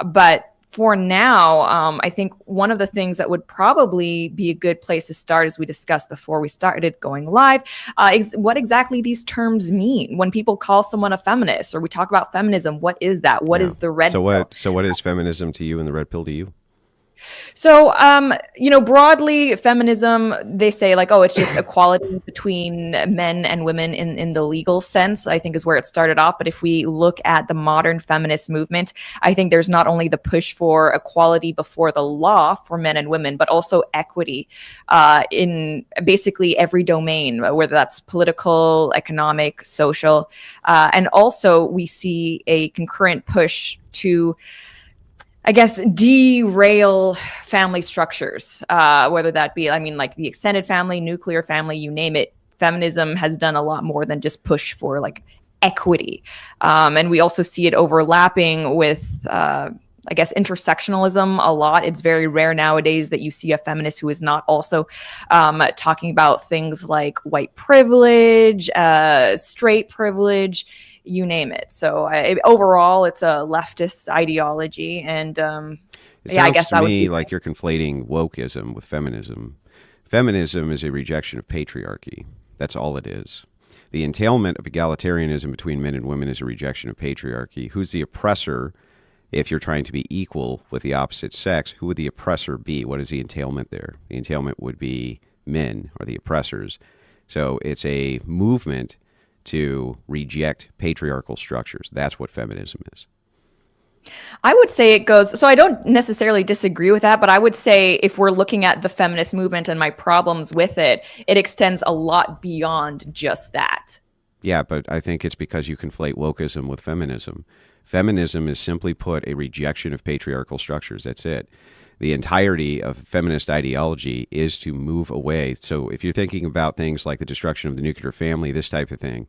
But for now, I think one of the things that would probably be a good place to start, as we discussed before we started going live, is what exactly these terms mean. When people call someone a feminist, or we talk about feminism, what is that? What is the red pill? So what is feminism to you and the red pill to you? So, broadly, feminism, they say like, oh, it's just equality between men and women in the legal sense, I think is where it started off. But if we look at the modern feminist movement, I think there's not only the push for equality before the law for men and women, but also equity in basically every domain, whether that's political, economic, social. And also we see a concurrent push to, I guess, derail family structures, whether that be, like the extended family, nuclear family, you name it. Feminism has done a lot more than just push for like equity. And we also see it overlapping with, I guess, intersectionalism a lot. It's very rare nowadays that you see a feminist who is not also talking about things like white privilege, straight privilege, you name it. So overall, it's a leftist ideology, and I guess that would be like you're conflating wokeism with feminism. Feminism is a rejection of patriarchy. That's all it is. The entailment of egalitarianism between men and women is a rejection of patriarchy. Who's the oppressor? If you're trying to be equal with the opposite sex, who would the oppressor be? What is the entailment there? The entailment would be men, or the oppressors. So it's a movement to reject patriarchal structures. That's what feminism is. I would say it goes, so I don't necessarily disagree with that, but I would say if we're looking at the feminist movement and my problems with it, it extends a lot beyond just that. Yeah, but I think it's because you conflate wokeism with feminism. Feminism is simply put a rejection of patriarchal structures. That's it. The entirety of feminist ideology is to move away. So if you're thinking about things like the destruction of the nuclear family, this type of thing,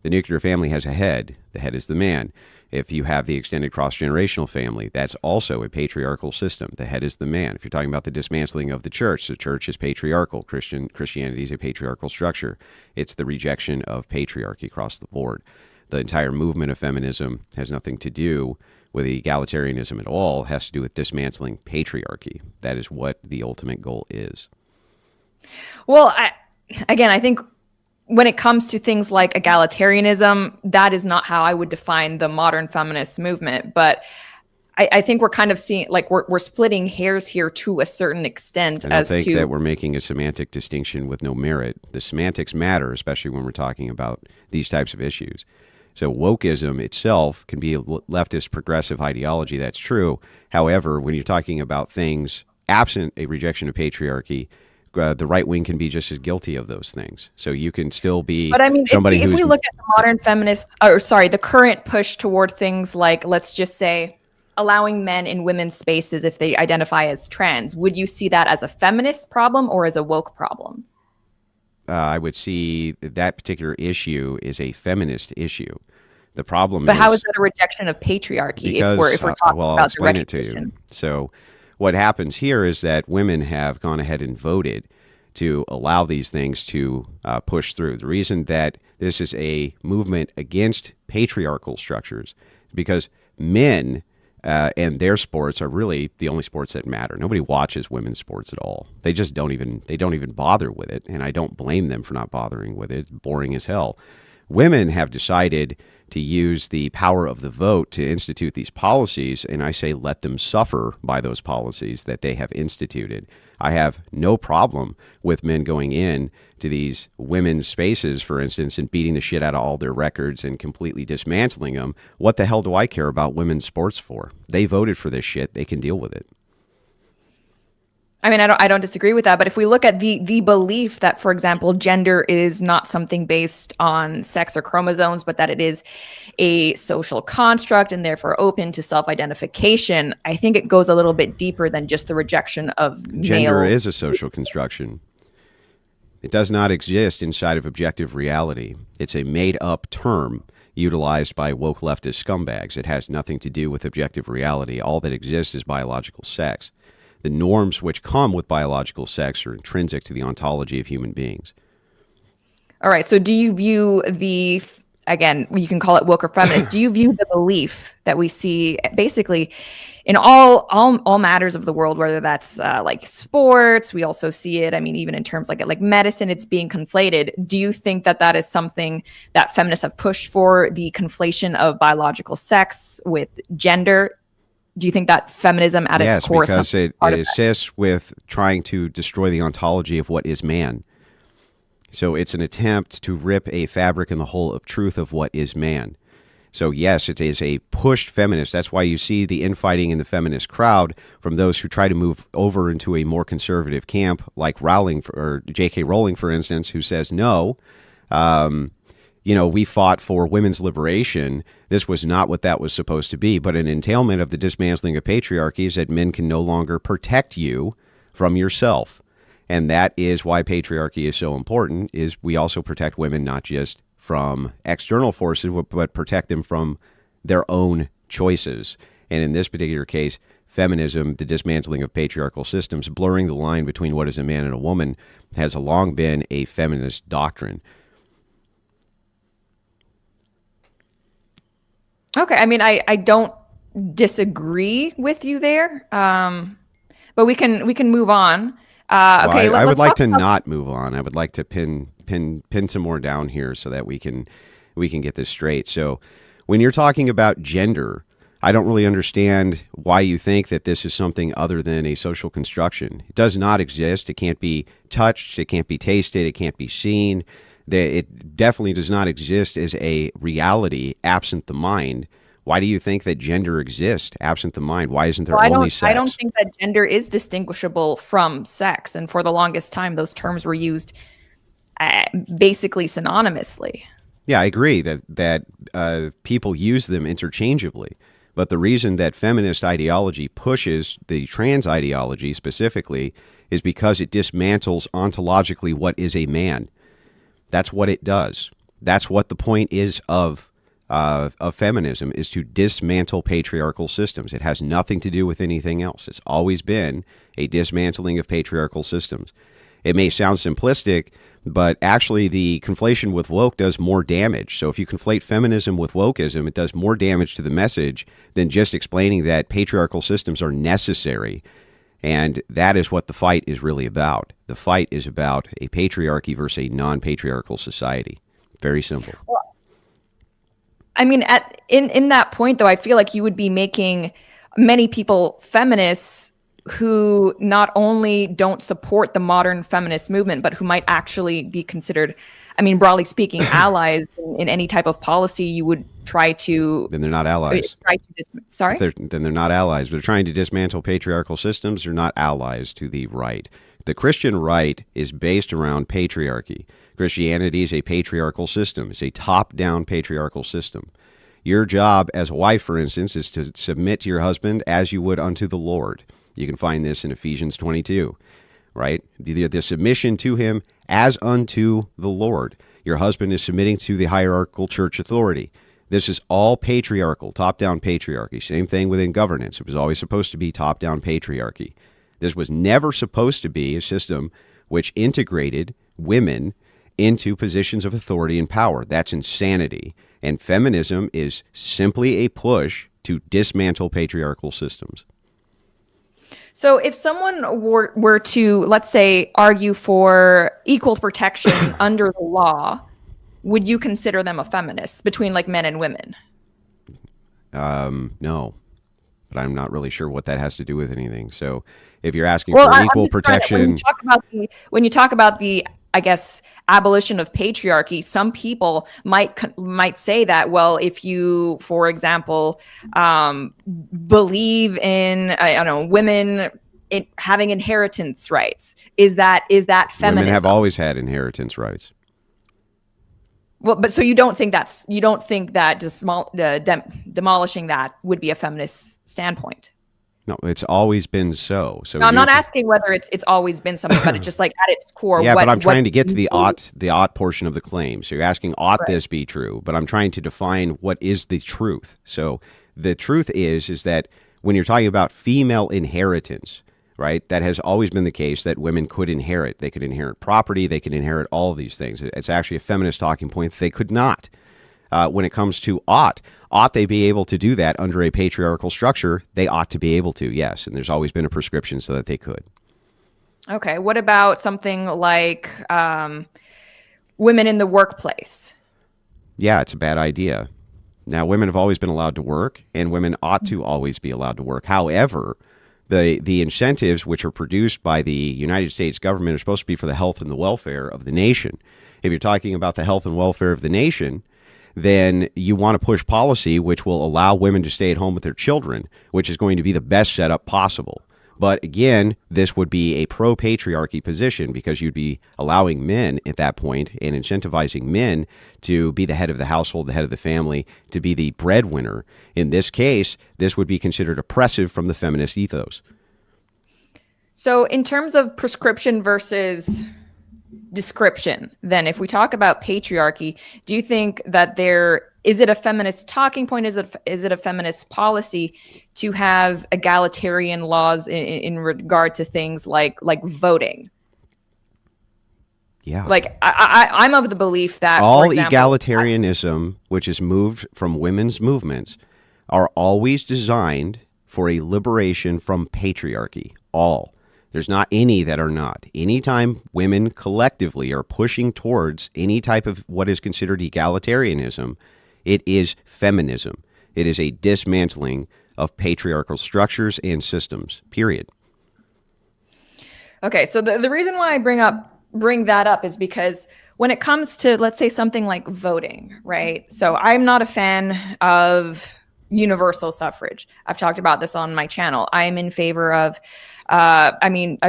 the nuclear family has a head. The head is the man. If you have the extended cross-generational family, that's also a patriarchal system. The head is the man. If you're talking about the dismantling of the church is patriarchal. Christianity is a patriarchal structure. It's the rejection of patriarchy across the board. The entire movement of feminism has nothing to do with egalitarianism at all. It has to do with dismantling patriarchy. That is what the ultimate goal is. Well, I think when it comes to things like egalitarianism, that is not how I would define the modern feminist movement. But I think we're kind of seeing, like, we're splitting hairs here to a certain extent. I don't think that we're making a semantic distinction with no merit. The semantics matter, especially when we're talking about these types of issues. So wokeism itself can be a leftist progressive ideology. That's true. However, when you're talking about things absent a rejection of patriarchy, the right wing can be just as guilty of those things. So you can still be somebody if we look at the modern feminist, the current push toward things like, let's just say, allowing men in women's spaces if they identify as trans, would you see that as a feminist problem or as a woke problem? I would see that particular issue is a feminist issue. The problem but how is that a rejection of patriarchy if we're talking I'll about explain the it to you. recognition? So what happens here is that women have gone ahead and voted to allow these things to push through. The reason that this is a movement against patriarchal structures is because men and their sports are really the only sports that matter. Nobody watches women's sports at all. They just don't even bother with it, and I don't blame them for not bothering with it. It's boring as hell. Women have decided to use the power of the vote to institute these policies, and I say let them suffer by those policies that they have instituted. I have no problem with men going in to these women's spaces, for instance, and beating the shit out of all their records and completely dismantling them. What the hell do I care about women's sports for? They voted for this shit. They can deal with it. I mean, I don't disagree with that. But if we look at the belief that, for example, gender is not something based on sex or chromosomes, but that it is a social construct and therefore open to self-identification, I think it goes a little bit deeper than just the rejection of Gender male. is a social construction. It does not exist inside of objective reality. It's a made-up term utilized by woke leftist scumbags. It has nothing to do with objective reality. All that exists is biological sex. The norms which come with biological sex are intrinsic to the ontology of human beings. All right. So do you view the again, you can call it woke or feminist. Do you view the belief that we see basically in all matters of the world, whether that's like sports, we also see it, I mean, even in terms like medicine, it's being conflated. Do you think that that is something that feminists have pushed for, the conflation of biological sex with gender? Do you think that feminism at its core? Yes, because it assists with trying to destroy the ontology of what is man. So it's an attempt to rip a fabric in the whole of truth of what is man. So yes, it is a pushed feminist. That's why you see the infighting in the feminist crowd from those who try to move over into a more conservative camp, like Rowling or J.K. Rowling, for instance, who says, no, we fought for women's liberation. This was not what that was supposed to be. But an entailment of the dismantling of patriarchy is that men can no longer protect you from yourself. And that is why patriarchy is so important, is we also protect women not just from external forces, but protect them from their own choices. And in this particular case, feminism, the dismantling of patriarchal systems, blurring the line between what is a man and a woman, has long been a feminist doctrine. Okay, I mean, I don't disagree with you there, but we can move on. Okay, I would like to not move on. I would like to pin some more down here so that we can get this straight. So when you're talking about gender, I don't really understand why you think that this is something other than a social construction. It does not exist. It can't be touched. It can't be tasted. It can't be seen. It definitely does not exist as a reality absent the mind. Why do you think that gender exists absent the mind? Why isn't there only sex? I don't think that gender is distinguishable from sex. And for the longest time, those terms were used basically synonymously. Yeah, I agree that people use them interchangeably. But the reason that feminist ideology pushes the trans ideology specifically is because it dismantles ontologically what is a man. That's what it does. That's what the point is of feminism, is to dismantle patriarchal systems. It has nothing to do with anything else. It's always been a dismantling of patriarchal systems. It may sound simplistic, but actually the conflation with woke does more damage. So if you conflate feminism with wokeism, it does more damage to the message than just explaining that patriarchal systems are necessary. And that is what the fight is really about. The fight is about a patriarchy versus a non-patriarchal society. Very simple. Well, I mean, in that point, though, I feel like you would be making many people feminists who not only don't support the modern feminist movement, but who might actually be considered, I mean, broadly speaking, allies in any type of policy you would try to... Then they're not allies. Sorry? Then they're not allies. They're trying to dismantle patriarchal systems. They're not allies to the right. The Christian right is based around patriarchy. Christianity is a patriarchal system. It's a top-down patriarchal system. Your job as a wife, for instance, is to submit to your husband as you would unto the Lord. You can find this in Ephesians 22, right? The submission to him as unto the Lord. Your husband is submitting to the hierarchical church authority. This is all patriarchal, top-down patriarchy. Same thing within governance. It was always supposed to be top-down patriarchy. This was never supposed to be a system which integrated women into positions of authority and power. That's insanity. And feminism is simply a push to dismantle patriarchal systems. So if someone were to, let's say, argue for equal protection under the law, would you consider them a feminist between like men and women? No, but I'm not really sure what that has to do with anything. So if you're asking for equal protection, when you talk about the, I guess, abolition of patriarchy, some people might say that, well, if you, for example, believe in, I don't know, women having inheritance rights, is that feminism? Women have always had inheritance rights. Well, but so you don't think that just demolishing that would be a feminist standpoint? No, it's always been so. So no, I'm not asking whether it's always been something, but it's just like at its core. Yeah, but I'm trying to get to the ought portion of the claim. So you're asking, ought this be true? But I'm trying to define what is the truth. So the truth is that when you're talking about female inheritance, right, that has always been the case, that women could inherit. They could inherit property. They could inherit all of these things. It's actually a feminist talking point that they could not. When it comes to ought they be able to do that under a patriarchal structure? They ought to be able to, yes. And there's always been a prescription so that they could. Okay. What about something like women in the workplace? Yeah, it's a bad idea. Now, women have always been allowed to work, and women ought to always be allowed to work. However, the incentives which are produced by the United States government are supposed to be for the health and the welfare of the nation. If you're talking about the health and welfare of the nation, then you want to push policy which will allow women to stay at home with their children, which is going to be the best setup possible. But again, this would be a pro-patriarchy position because you'd be allowing men at that point and incentivizing men to be the head of the household, the head of the family, to be the breadwinner. In this case, this would be considered oppressive from the feminist ethos. So in terms of prescription versus description, then if we talk about patriarchy, do you think that is it a feminist talking point? Is it a feminist policy to have egalitarian laws in regard to things like voting? Yeah. Like I'm of the belief that all for example, egalitarianism, which is moved from women's movements, are always designed for a liberation from patriarchy. All. There's not any that are not. Anytime women collectively are pushing towards any type of what is considered egalitarianism, it is feminism. It is a dismantling of patriarchal structures and systems, period. Okay, so the reason why I bring that up is because when it comes to, let's say, something like voting, right? So I'm not a fan of universal suffrage. I've talked about this on my channel. I'm in favor of, I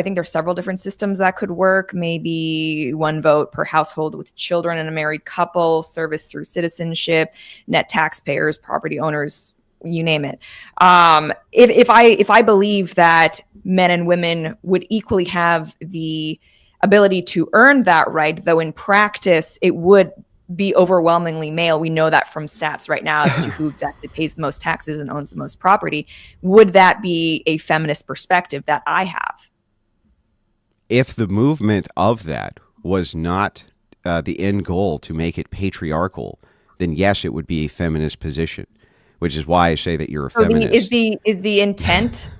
think there's several different systems that could work. Maybe one vote per household with children and a married couple, service through citizenship, net taxpayers, property owners, you name it. If I believe that men and women would equally have the ability to earn that right, though in practice it would be overwhelmingly male. We know that from stats right now as to who exactly pays the most taxes and owns the most property. Would that be a feminist perspective that I have? If the movement of that was not the end goal to make it patriarchal, then yes, it would be a feminist position, which is why I say that you're a feminist. Is the intent,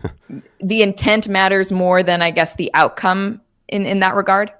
the intent matters more than, I guess, the outcome in that regard?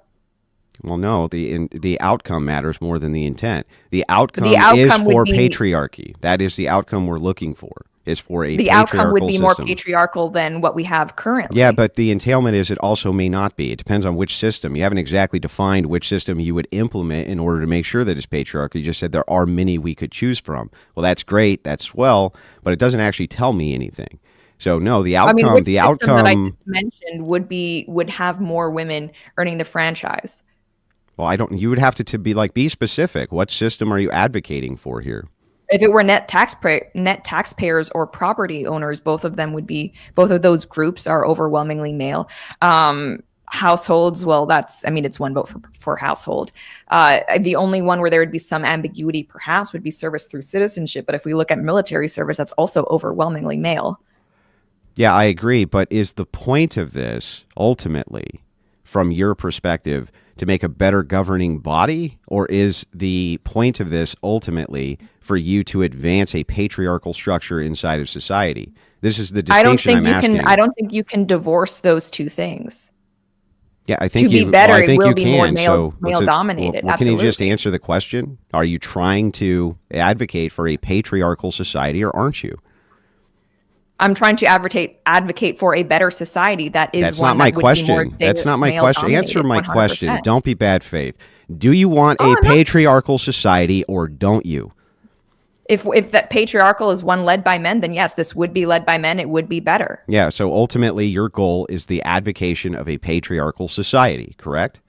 Well, no, the outcome matters more than the intent. The outcome is for patriarchy. That is the outcome we're looking for, is for a the outcome would be system. More patriarchal than what we have currently. Yeah, but the entailment is it also may not be. It depends on which system. You haven't exactly defined which system you would implement in order to make sure that it's patriarchal. You just said there are many we could choose from. Well, that's great. That's swell, but it doesn't actually tell me anything. So no, the outcome, which system that I just mentioned would have more women earning the franchise. Well, you would have to be specific. What system are you advocating for here? If it were net taxpayers or property owners, both of those groups are overwhelmingly male. Households, well, it's one vote for household. The only one where there would be some ambiguity perhaps would be service through citizenship. But if we look at military service, that's also overwhelmingly male. Yeah, I agree. But is the point of this ultimately, from your perspective, to make a better governing body, or is the point of this ultimately for you to advance a patriarchal structure inside of society? This is the distinction I'm asking. I don't think you can divorce those two things. Yeah, I think it will be more male dominated. Well, can you just answer the question? Are you trying to advocate for a patriarchal society, or aren't you? I'm trying to advocate for a better society that is That's one not my that would question. be more That's not my question. Answer my 100%. question. Don't be bad faith. Do you want a patriarchal society, or don't you? If that patriarchal is one led by men, then yes, this would be led by men. It would be better. Yeah. So ultimately, your goal is the advocation of a patriarchal society, correct?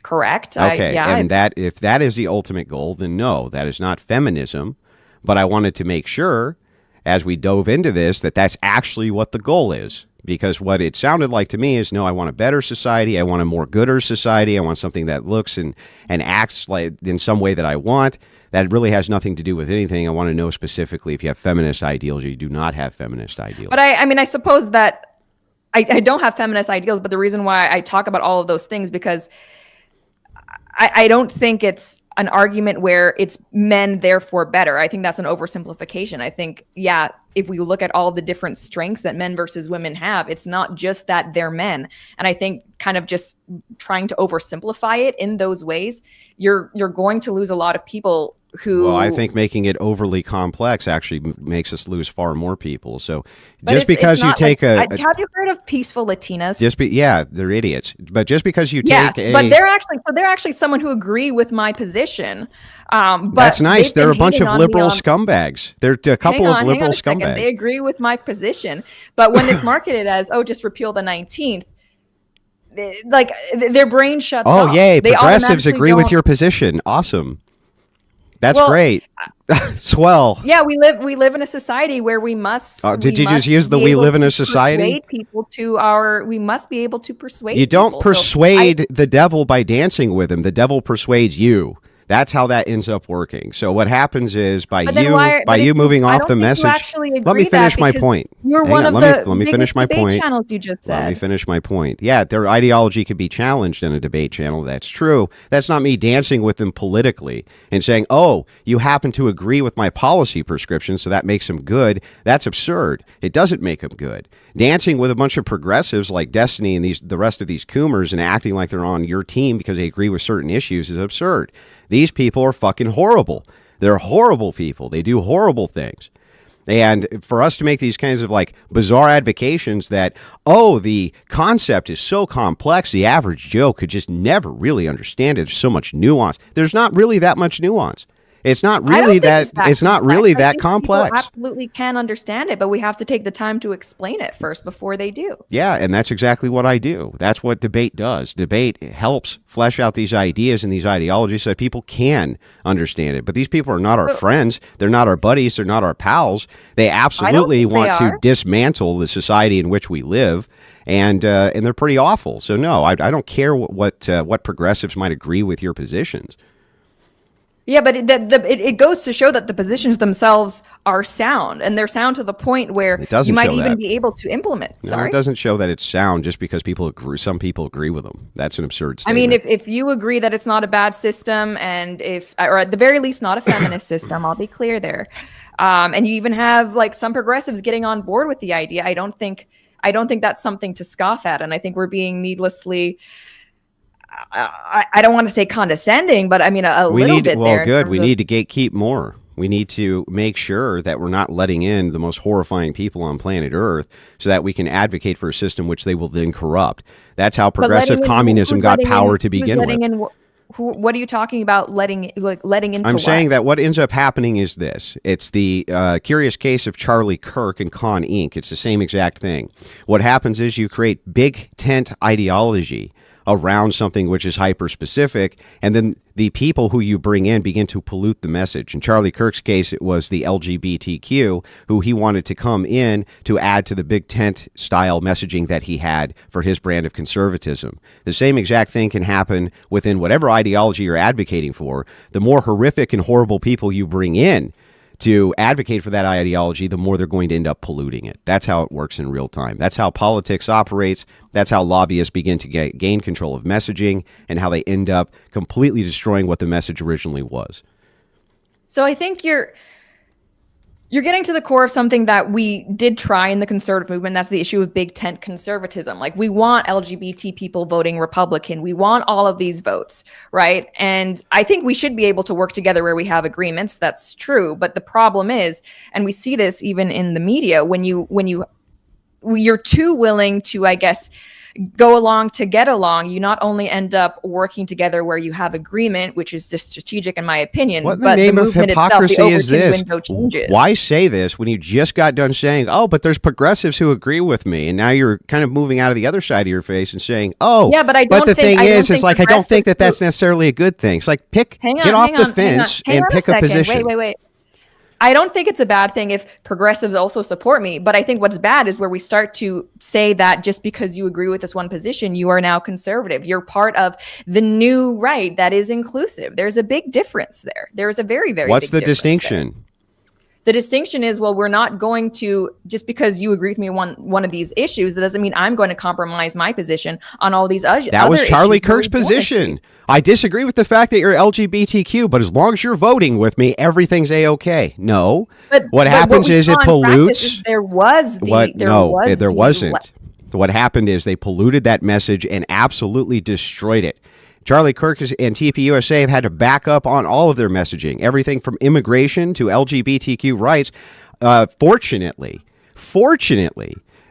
Correct. Okay. If that is the ultimate goal, then no, that is not feminism. But I wanted to make sure, as we dove into this, that that's actually what the goal is. Because what it sounded like to me is, no, I want a better society. I want a more gooder society. I want something that looks and acts like in some way that I want. That really has nothing to do with anything. I want to know specifically if you have feminist ideals or you do not have feminist ideals. But I suppose that I don't have feminist ideals, but the reason why I talk about all of those things, because I don't think it's an argument where it's men therefore better. I think that's an oversimplification. I think, yeah, if we look at all the different strengths that men versus women have, it's not just that they're men. And I think kind of just trying to oversimplify it in those ways, you're going to lose a lot of people who... Well, I think making it overly complex actually makes us lose far more people. So just because you take have you heard of peaceful Latinas? Yeah, they're idiots. But just because you yes, take but they're actually someone who agree with my position. But that's nice. They're a bunch of liberal scumbags. They're a couple of liberal scumbags. They agree with my position. But when it's marketed as, oh, just repeal the 19th, like their brain shuts off. Oh, yay. Progressives agree with your position. Awesome. That's great. Swell. Yeah, we live in a society where we must. Did you just use the "we live in a society"? We must be able to persuade. You don't persuade the devil by dancing with him. The devil persuades you. That's how that ends up working. So what happens is by you moving off the message. Let me finish my point. You're one of the let me finish my point. Channels you just said. Let me finish my point. Yeah, their ideology could be challenged in a debate channel. That's true. That's not me dancing with them politically and saying, "Oh, you happen to agree with my policy prescription, so that makes them good." That's absurd. It doesn't make them good. Dancing with a bunch of progressives like Destiny and the rest of these coomers and acting like they're on your team because they agree with certain issues is absurd. These people are fucking horrible. They're horrible people. They do horrible things. And for us to make these kinds of like bizarre advocations that, oh, the concept is so complex, the average Joe could just never really understand it. There's so much nuance. There's not really that much nuance. It's not really that. It's not really that complex. People absolutely can understand it, but we have to take the time to explain it first before they do. Yeah, and that's exactly what I do. That's what debate does. Debate helps flesh out these ideas and these ideologies so that people can understand it. But these people are not our friends. They're not our buddies. They're not our pals. They absolutely want to dismantle the society in which we live. And they're pretty awful. So no, I don't care what progressives might agree with your positions. Yeah, but it goes to show that the positions themselves are sound, and they're sound to the point where you might even be able to implement. No, it doesn't show that it's sound just because some people agree with them. That's an absurd statement. I mean, if you agree that it's not a bad system, and or at the very least not a feminist system, I'll be clear there, and you even have like some progressives getting on board with the idea, I don't think that's something to scoff at, and I think we're being needlessly... I don't want to say condescending, but I mean a little bit there. Well, good. We need to gatekeep more. We need to make sure that we're not letting in the most horrifying people on planet Earth so that we can advocate for a system which they will then corrupt. That's how progressive communism got power to begin with. What are you talking about letting into? I'm saying that what ends up happening is this. It's the curious case of Charlie Kirk and Con Inc. It's the same exact thing. What happens is you create big tent ideology around something which is hyper-specific, and then the people who you bring in begin to pollute the message. In Charlie Kirk's case, it was the LGBTQ, who he wanted to come in to add to the big tent-style messaging that he had for his brand of conservatism. The same exact thing can happen within whatever ideology you're advocating for. The more horrific and horrible people you bring in to advocate for that ideology, the more they're going to end up polluting it. That's how it works in real time. That's how politics operates. That's how lobbyists begin to gain control of messaging and how they end up completely destroying what the message originally was. So I think you're getting to the core of something that we did try in the conservative movement. That's the issue of big tent conservatism. Like, we want LGBT people voting Republican. We want all of these votes, right? And I think we should be able to work together where we have agreements. That's true. But the problem is, and we see this even in the media, when you're too willing to, I guess, go along to get along, you not only end up working together where you have agreement, which is just strategic in my opinion, what but the name of hypocrisy itself, is this? Changes. Why say this when you just got done saying, oh, but there's progressives who agree with me, and now you're kind of moving out of the other side of your face and saying, oh, yeah, but I don't. But the thing is, it's like I don't think that that's necessarily a good thing. It's like get off the fence and pick a position. Wait. I don't think it's a bad thing if progressives also support me, but I think what's bad is where we start to say that just because you agree with this one position, you are now conservative. You're part of the new right that is inclusive. There's a big difference there. There's a very, very What's big the difference distinction? there. The distinction is, well, we're not going to, just because you agree with me on one of these issues, that doesn't mean I'm going to compromise my position on all these other issues. That was Charlie Kirk's position. I disagree with the fact that you're LGBTQ, but as long as you're voting with me, everything's A-okay. No. But what happens is it pollutes. There wasn't. What happened is they polluted that message and absolutely destroyed it. Charlie Kirk and TPUSA have had to back up on all of their messaging, everything from immigration to LGBTQ rights. Fortunately,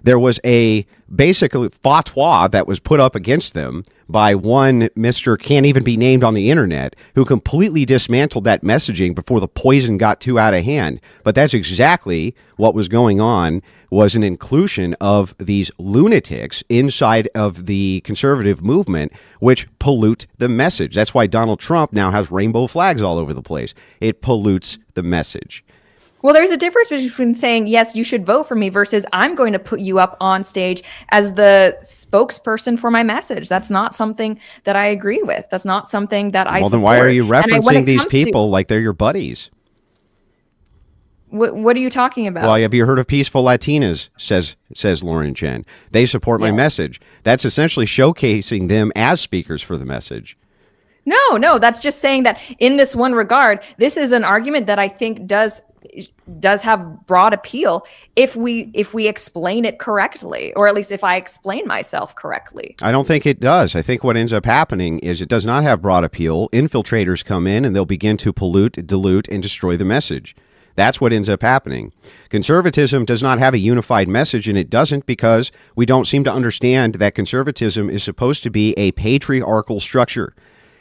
there was a basically fatwa that was put up against them by one Mr. Can't even be named on the internet, who completely dismantled that messaging before the poison got too out of hand. But that's exactly what was going on, was an inclusion of these lunatics inside of the conservative movement, which pollute the message. That's why Donald Trump now has rainbow flags all over the place. It pollutes the message. Well, there's a difference between saying, yes, you should vote for me versus I'm going to put you up on stage as the spokesperson for my message. That's not something that I agree with. That's not something that I support. Well, then why are you referencing these people like they're your buddies? What are you talking about? Well, have you heard of Peaceful Latinas, says Lauren Chen. They support my message. That's essentially showcasing them as speakers for the message. No, that's just saying that in this one regard, this is an argument that I think does have broad appeal if we explain it correctly, or at least if I explain myself correctly. I don't think it does. I think what ends up happening is it does not have broad appeal. Infiltrators come in and they'll begin to pollute, dilute, and destroy the message. That's what ends up happening. Conservatism does not have a unified message, and it doesn't because we don't seem to understand that conservatism is supposed to be a patriarchal structure.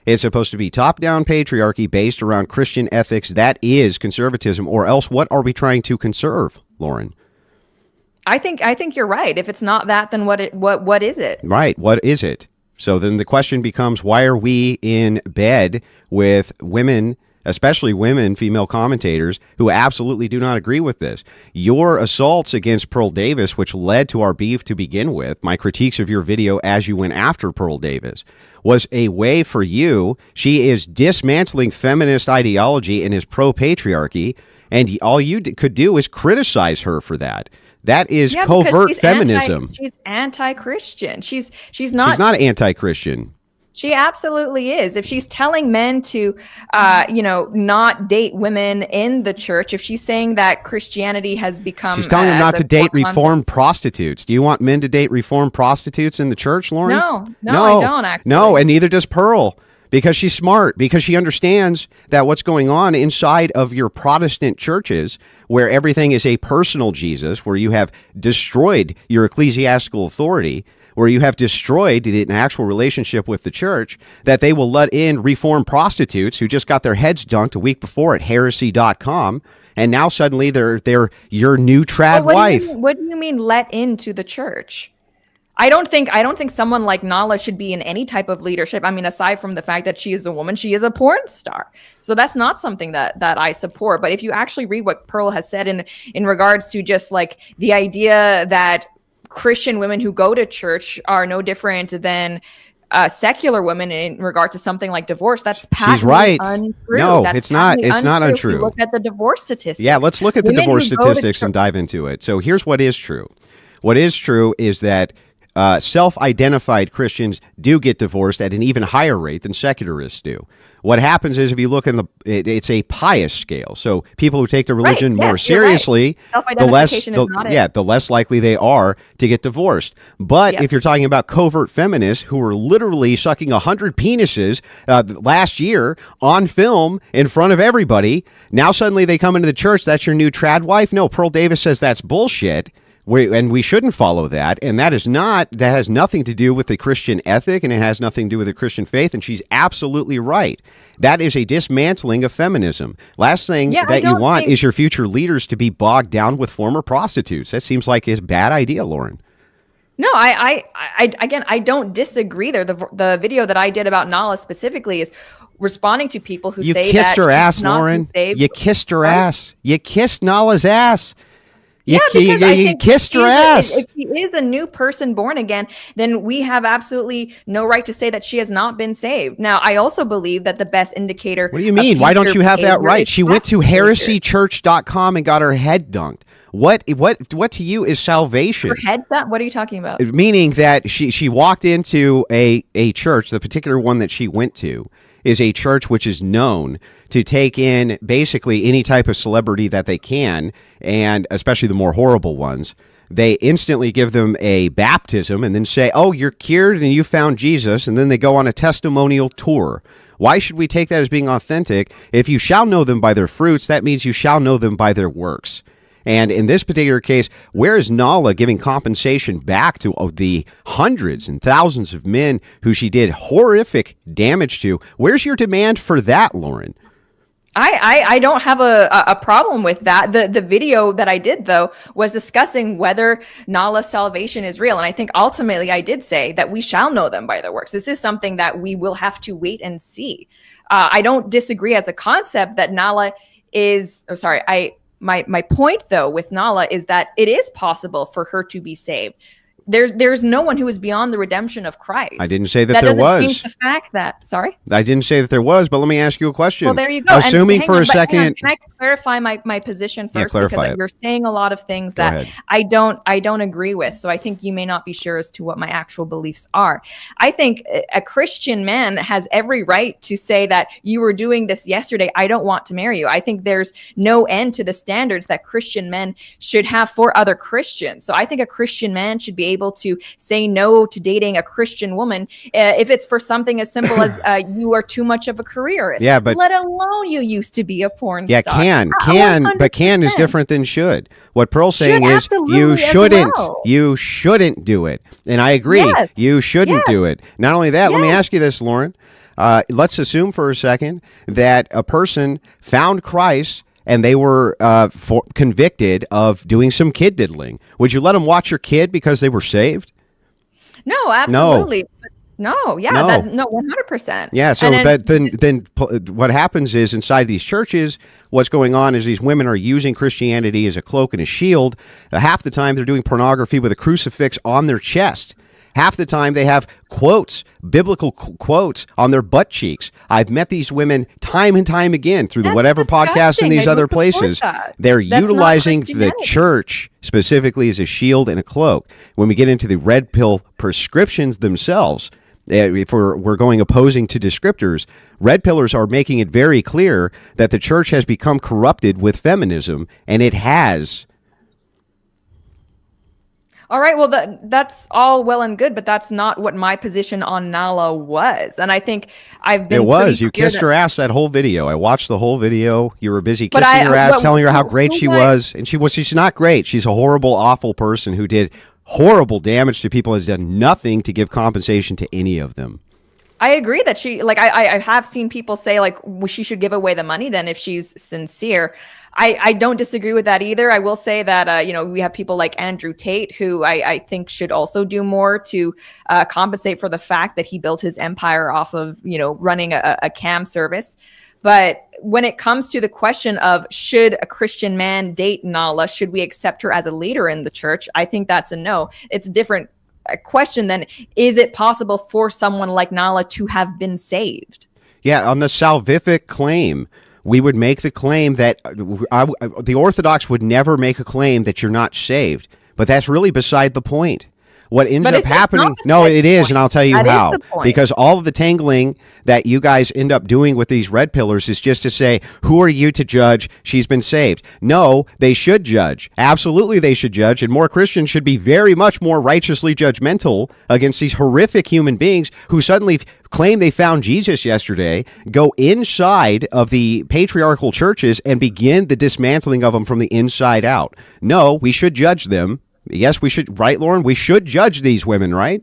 It's supposed to be top-down patriarchy based around Christian ethics. That is conservatism, or else what are we trying to conserve, Lauren? I think you're right. If it's not that, then what is it? Right. What is it? So then the question becomes, why are we in bed with women, especially women, female commentators, who absolutely do not agree with this? Your assaults against Pearl Davis, which led to our beef to begin with, my critiques of your video as you went after Pearl Davis, was a way for you. She is dismantling feminist ideology and is pro-patriarchy, and all you could do is criticize her for that. That is covert feminism. She's anti-Christian. She's not. She's not anti-Christian. She absolutely is. If she's telling men to, not date women in the church, if she's saying that Christianity has become, she's telling them not to date reformed prostitutes. Do you want men to date reformed prostitutes in the church, Lauren? No, I don't actually. No, and neither does Pearl, because she's smart, because she understands that what's going on inside of your Protestant churches, where everything is a personal Jesus, where you have destroyed your ecclesiastical authority, where you have destroyed an actual relationship with the church, that they will let in reformed prostitutes who just got their heads dunked a week before at heresy.com, and now suddenly they're your new trad wife. What do you mean let into the church? I don't think someone like Nala should be in any type of leadership. I mean, aside from the fact that she is a woman, she is a porn star. So that's not something that I support. But if you actually read what Pearl has said in regards to just like the idea that Christian women who go to church are no different than secular women in regard to something like divorce, that's patently untrue. No, that's it's not. It's not untrue. Look at the divorce statistics. Yeah, let's look at the divorce statistics and dive into it. So here's what is true. What is true is that self-identified Christians do get divorced at an even higher rate than secularists do. What happens is, if you look in it's a pious scale. So people who take the religion more seriously, the less likely they are to get divorced. But if you're talking about covert feminists who were literally sucking 100 penises last year on film in front of everybody, now suddenly they come into the church, that's your new trad wife? No, Pearl Davis says that's bullshit. And we shouldn't follow that. And that has nothing to do with the Christian ethic, and it has nothing to do with the Christian faith. And she's absolutely right. That is a dismantling of feminism. Last thing that you want is your future leaders to be bogged down with former prostitutes. That seems like a bad idea, Lauren. No, I don't disagree there. The video that I did about Nala specifically is responding to people who say that you kissed her ass, Lauren. You kissed her ass. You kissed Nala's ass. You kissed her ass. If she is a new person born again, then we have absolutely no right to say that she has not been saved. Now, I also believe that the best indicator. What do you mean? Why don't you have that right? She went to heresychurch.com and got her head dunked. What to you is salvation? Her head dunked? What are you talking about? Meaning that she walked into a church, the particular one that she went to is a church which is known to take in basically any type of celebrity that they can, and especially the more horrible ones. They instantly give them a baptism and then say, oh, you're cured and you found Jesus, and then they go on a testimonial tour. Why should we take that as being authentic? If you shall know them by their fruits, that means you shall know them by their works. And in this particular case, where is Nala giving compensation back to the hundreds and thousands of men who she did horrific damage to? Where's your demand for that, Lauren? I don't have a problem with that. The video that I did, though, was discussing whether Nala's salvation is real. And I think ultimately I did say that we shall know them by their works. This is something that we will have to wait and see. I don't disagree as a concept that Nala is, my point, though, with Nala is that it is possible for her to be saved. There's no one who is beyond the redemption of Christ. I didn't say that there was. Change the fact that, sorry? I didn't say that there was, but let me ask you a question. Well, there you go. Assuming for a second. Can I clarify my position first? Clarify because you're saying a lot of things Go that ahead. I don't agree with. So I think you may not be sure as to what my actual beliefs are. I think a Christian man has every right to say that you were doing this yesterday. I don't want to marry you. I think there's no end to the standards that Christian men should have for other Christians. So I think a Christian man should be able to say no to dating a Christian woman if it's for something as simple as you are too much of a careerist. Yeah, but let alone you used to be a porn yeah, star. but can is different than should. What Pearl's saying Should is absolutely you shouldn't do it. And I agree. Yes. You shouldn't Yes. do it. Not only that, let me Yes. ask you this, Lauren. Let's assume for a second that a person found Christ and they were convicted of doing some kid diddling. Would you let them watch your kid because they were saved? No, absolutely. No, 100%. Yeah, so then what happens is inside these churches, what's going on is these women are using Christianity as a cloak and a shield. Half the time they're doing pornography with a crucifix on their chest. Half the time they have quotes, biblical quotes on their butt cheeks. I've met these women time and time again through the Whatever podcast and these other places. They're utilizing the church specifically as a shield and a cloak. When we get into the red pill prescriptions themselves, if we're going opposing to descriptors, red pillars are making it very clear that the church has become corrupted with feminism, and it has. All right, well, that's all well and good, but that's not what my position on Nala was. And I think I've been. It was. You kissed her ass that whole video. I watched the whole video. You were busy kissing her ass, telling her how great she was. And she's not great. She's a horrible, awful person who did horrible damage to people, has done nothing to give compensation to any of them. I agree that she, like, I have seen people say, like, she should give away the money then if she's sincere. I don't disagree with that either. I will say that, we have people like Andrew Tate, who I think should also do more to compensate for the fact that he built his empire off of, running a cam service. But when it comes to the question of should a Christian man date Nala, should we accept her as a leader in the church? I think that's a no. It's a different question than is it possible for someone like Nala to have been saved? Yeah, on the salvific claim, we would make the claim that the Orthodox would never make a claim that you're not saved. But that's really beside the point. What ends up happening, no, it is, and I'll tell you how. Because all of the tangling that you guys end up doing with these red pillars is just to say, who are you to judge? She's been saved. No, they should judge. Absolutely, they should judge, and more Christians should be very much more righteously judgmental against these horrific human beings who suddenly claim they found Jesus yesterday, go inside of the patriarchal churches and begin the dismantling of them from the inside out. No, we should judge them. Yes, we should, right, Lauren? We should judge these women, right?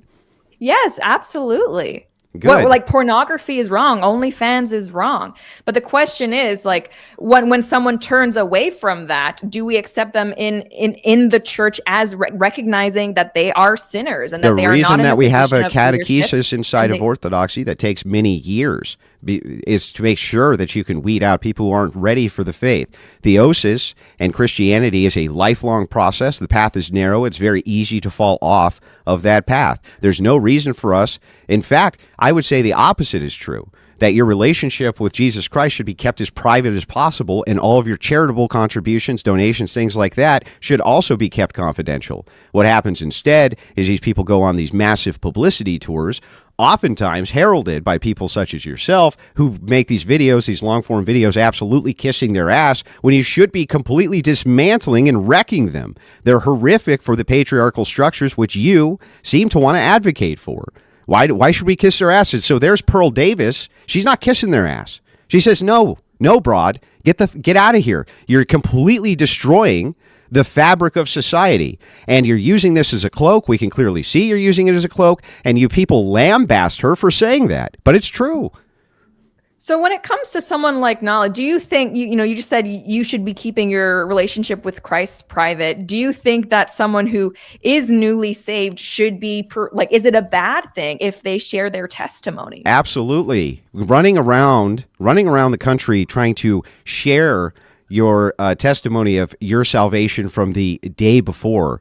Yes, absolutely. Good. What, like pornography is wrong, OnlyFans is wrong. But the question is, like, when someone turns away from that, do we accept them in the church as recognizing that they are sinners and that they are not in the reason that we have a catechesis catechesis inside of Orthodoxy that takes many years is to make sure that you can weed out people who aren't ready for the faith. Theosis and Christianity is a lifelong process. The path is narrow. It's very easy to fall off of that path. There's no reason for us. In fact, I would say the opposite is true, that your relationship with Jesus Christ should be kept as private as possible, and all of your charitable contributions, donations, things like that should also be kept confidential. What happens instead is these people go on these massive publicity tours, oftentimes heralded by people such as yourself, who make these videos, these long-form videos, absolutely kissing their ass when you should be completely dismantling and wrecking them. They're horrific for the patriarchal structures which you seem to want to advocate for. Why should we kiss their asses? So there's Pearl Davis. She's not kissing their ass. She says, no, broad, get out of here. You're completely destroying the fabric of society. And you're using this as a cloak. We can clearly see you're using it as a cloak. And you people lambast her for saying that. But it's true. So when it comes to someone like Nala, do you think, you just said you should be keeping your relationship with Christ private. Do you think that someone who is newly saved should be, is it a bad thing if they share their testimony? Absolutely. Running around the country trying to share your testimony of your salvation from the day before,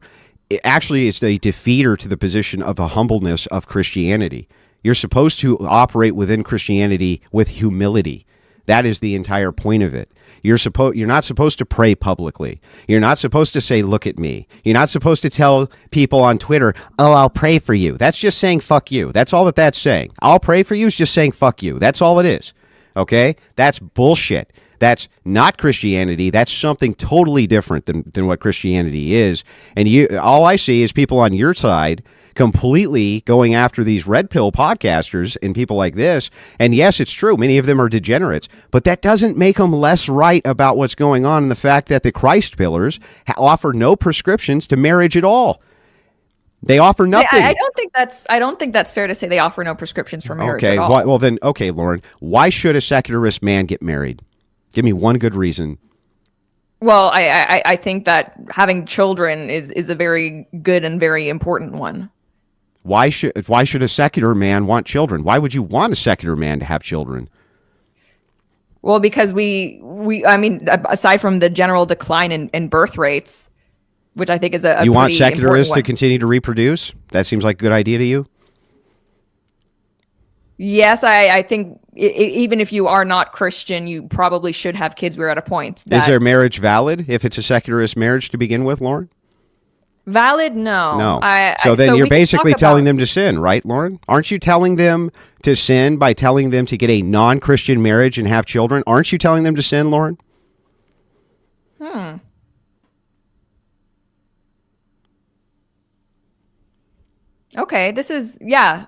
it actually is a defeater to the position of the humbleness of Christianity. You're supposed to operate within Christianity with humility. That is the entire point of it. You're not supposed to pray publicly. You're not supposed to say, look at me. You're not supposed to tell people on Twitter, oh, I'll pray for you. That's just saying fuck you. That's all that's saying. I'll pray for you is just saying fuck you. That's all it is. Okay? That's bullshit. That's not Christianity. That's something totally different than what Christianity is. And all I see is people on your side completely going after these red pill podcasters and people like this. And yes, it's true. Many of them are degenerates, but that doesn't make them less right about what's going on, and the fact that the Christ pillars offer no prescriptions to marriage at all. They offer nothing. I don't think that's fair to say they offer no prescriptions for marriage at all. Well then, okay, Lauren, why should a secularist man get married? Give me one good reason. Well, I think that having children is a very good and very important one. Why should a secular man want children? Why would you want a secular man to have children? Well, because I mean, aside from the general decline in birth rates, which I think is a you want secularists to continue to reproduce? That seems like a good idea to you? Yes, I think even if you are not Christian, you probably should have kids. We're at a point. Is their marriage valid if it's a secularist marriage to begin with, Lauren? Valid? No. So then you're basically telling them to sin, right, Lauren? Aren't you telling them to sin by telling them to get a non-Christian marriage and have children? Aren't you telling them to sin, Lauren? Okay, yeah.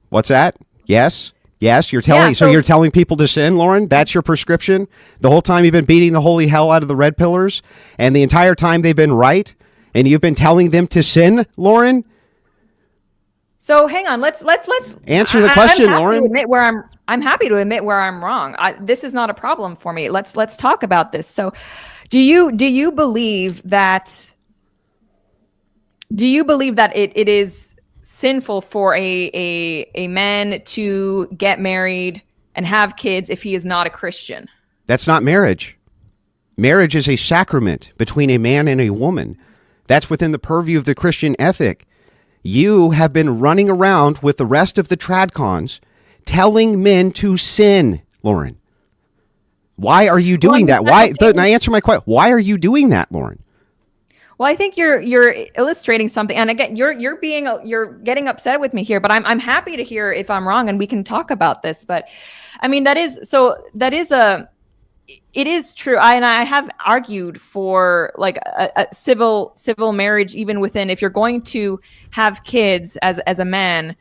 What's that? Yes, you're telling. So you're telling people to sin, Lauren? That's your prescription? The whole time you've been beating the holy hell out of the red pillars, and the entire time they've been right, and you've been telling them to sin, Lauren? So hang on, let's answer the question, Lauren. I'm happy to admit where I'm wrong. This is not a problem for me. Let's talk about this. So, do you believe that? Do you believe that it is sinful for a man to get married and have kids if he is not a Christian? That's not marriage. Marriage is a sacrament between a man and a woman. That's within the purview of the Christian ethic. You have been running around with the rest of the Tradcons telling men to sin, Lauren. Why are you doing that? Now answer my question. Why are you doing that, Lauren? Well, I think you're illustrating something, and again, you're getting upset with me here, but I'm happy to hear if I'm wrong, and we can talk about this. But I mean, it is true. I have argued for like a civil marriage, even within, if you're going to have kids as a man,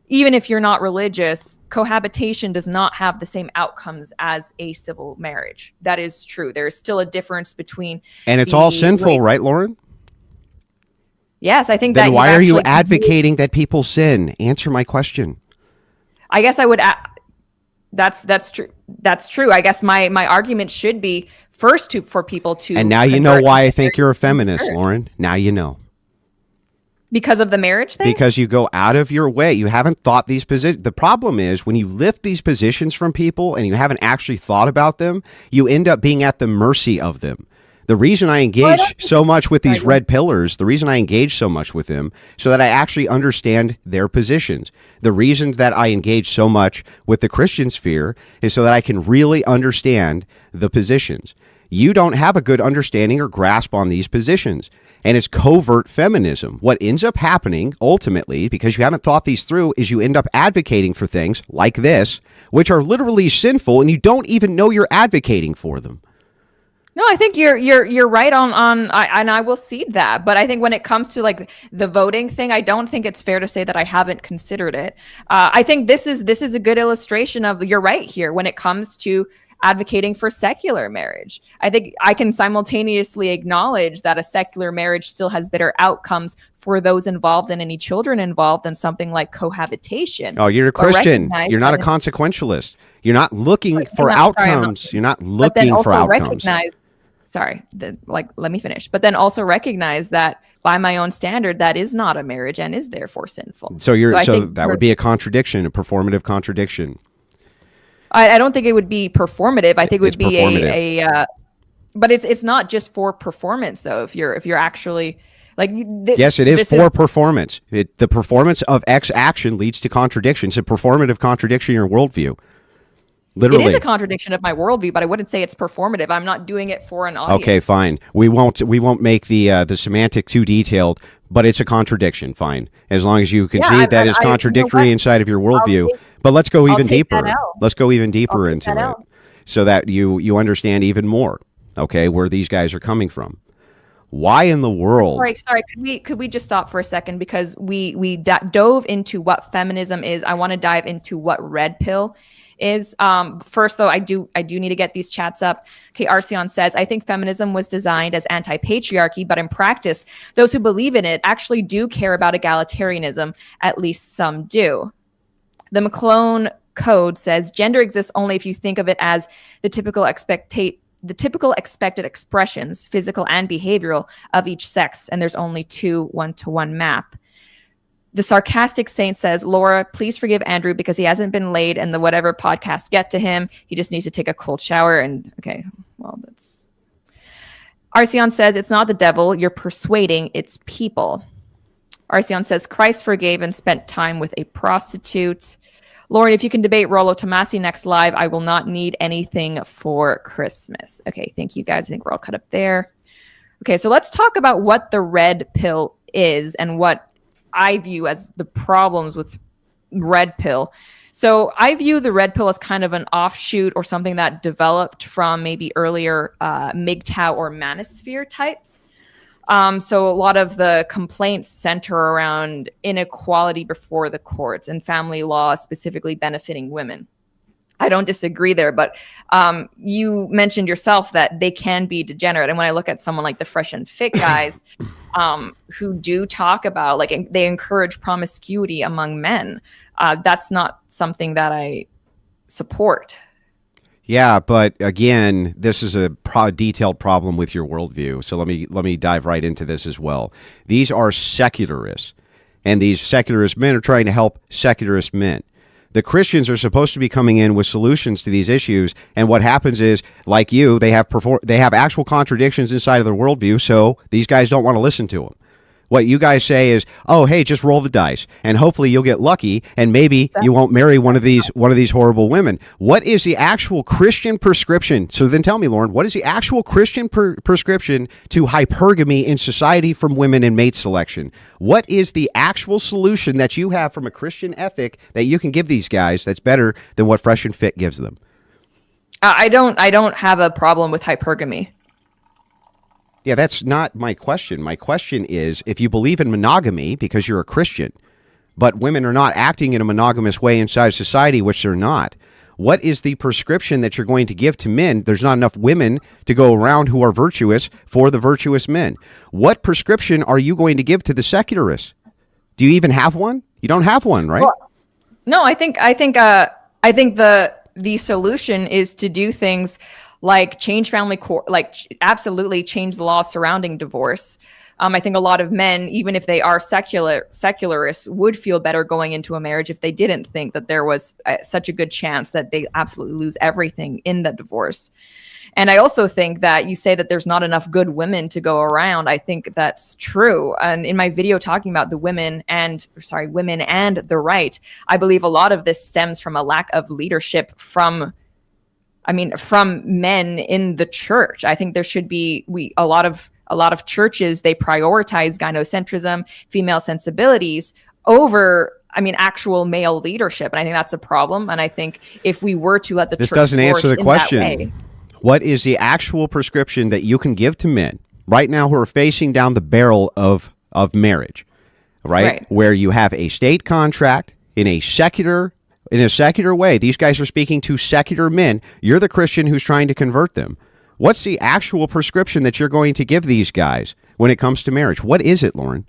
even if you're not religious, cohabitation does not have the same outcomes as a civil marriage. That is true. There is still a difference between, and it's all sinful, right, Lauren? Yes, I think then why are you advocating that people sin? Answer my question. I guess I would. That's true. That's true. I guess my argument should be first for people to. And now you know why I think you're a feminist, Lauren. Now you know. Because of the marriage thing? Because you go out of your way. You haven't thought these positions. The problem is when you lift these positions from people and you haven't actually thought about them, you end up being at the mercy of them. The reason I engage so much with these red pillars, the reason I engage so much with them, so that I actually understand their positions. The reason that I engage so much with the Christian sphere is so that I can really understand the positions. You don't have a good understanding or grasp on these positions. And it's covert feminism. What ends up happening ultimately, because you haven't thought these through, is you end up advocating for things like this, which are literally sinful, and you don't even know you're advocating for them. No, I think you're right on and I will cede that. But I think when it comes to like the voting thing, I don't think it's fair to say that I haven't considered it. I think this is a good illustration of you're right here when it comes to advocating for secular marriage. I think I can simultaneously acknowledge that a secular marriage still has better outcomes for those involved and any children involved than something like cohabitation. Oh, you're a Christian. You're not a consequentialist. You're not looking for outcomes. You're not looking for outcomes. Let me finish. But then also recognize that by my own standard, that is not a marriage and is therefore sinful. So that would be a contradiction, a performative contradiction. I don't think it would be performative. I think it would be but it's not just for performance though. If you're actually like, yes, it is for performance. The performance of X action leads to contradiction. It's a performative contradiction in your worldview. Literally. It is a contradiction of my worldview, but I wouldn't say it's performative. I'm not doing it for an audience. Okay, fine. We won't make the semantic too detailed, but it's a contradiction. Fine, as long as you concede that is contradictory inside of your worldview. But let's go even deeper. Let's go even deeper into it, so that you understand even more. Okay, where these guys are coming from. Why in the world? Sorry. Could we just stop for a second because we dove into what feminism is. I want to dive into what red pill is. First though, I do need to get these chats up. Okay, Arceon says, I think feminism was designed as anti-patriarchy, but in practice, those who believe in it actually do care about egalitarianism. At least some do. The McClone Code says gender exists only if you think of it as the typical expected expressions, physical and behavioral, of each sex, and there's only two one-to-one map. The Sarcastic Saint says, Laura, please forgive Andrew because he hasn't been laid and the whatever podcasts get to him. He just needs to take a cold shower. And okay, well, that's... Arceon says, it's not the devil you're persuading, it's people. Arceon says, Christ forgave and spent time with a prostitute. Lauren, if you can debate Rollo Tomasi next live, I will not need anything for Christmas. Okay, thank you guys. I think we're all cut up there. Okay, so let's talk about what the red pill is and what I view as the problems with red pill. So I view the red pill as kind of an offshoot or something that developed from maybe earlier MGTOW or manosphere types. So a lot of the complaints center around inequality before the courts and family law specifically benefiting women. I don't disagree there, but you mentioned yourself that they can be degenerate. And when I look at someone like the Fresh and Fit guys who do talk about, like, they encourage promiscuity among men, that's not something that I support. Yeah, but again, this is a detailed problem with your worldview. So let me dive right into this as well. These are secularists, and these secularist men are trying to help secularist men. The Christians are supposed to be coming in with solutions to these issues, and what happens is, like you, they have actual contradictions inside of their worldview, so these guys don't want to listen to them. What you guys say is, oh, hey, just roll the dice, and hopefully you'll get lucky, and maybe you won't marry one of these horrible women. What is the actual Christian prescription? So then tell me, Lauren, what is the actual Christian prescription to hypergamy in society from women and mate selection? What is the actual solution that you have from a Christian ethic that you can give these guys that's better than what Fresh and Fit gives them? I don't have a problem with hypergamy. Yeah, that's not my question. My question is, if you believe in monogamy because you're a Christian, but women are not acting in a monogamous way inside society, which they're not, what is the prescription that you're going to give to men? There's not enough women to go around who are virtuous for the virtuous men. What prescription are you going to give to the secularists? Do you even have one? You don't have one, right? No, I think the solution is to do things like change family court, like absolutely change the law surrounding divorce. I think a lot of men, even if they are secularists, would feel better going into a marriage if they didn't think that there was such a good chance that they absolutely lose everything in the divorce. And I also think that you say that there's not enough good women to go around. I think that's true. And in my video talking about women and the right, I believe a lot of this stems from a lack of leadership from men in the church. I think there should be a lot of churches, they prioritize gynocentrism, female sensibilities over actual male leadership. And I think that's a problem. And I think if we were to let the this church doesn't answer the question. Way, what is the actual prescription that you can give to men right now who are facing down the barrel of marriage, right? Where you have a state contract in a secular way. These guys are speaking to secular men. You're the Christian who's trying to convert them. What's the actual prescription that you're going to give these guys when it comes to marriage? What is it, Lauren?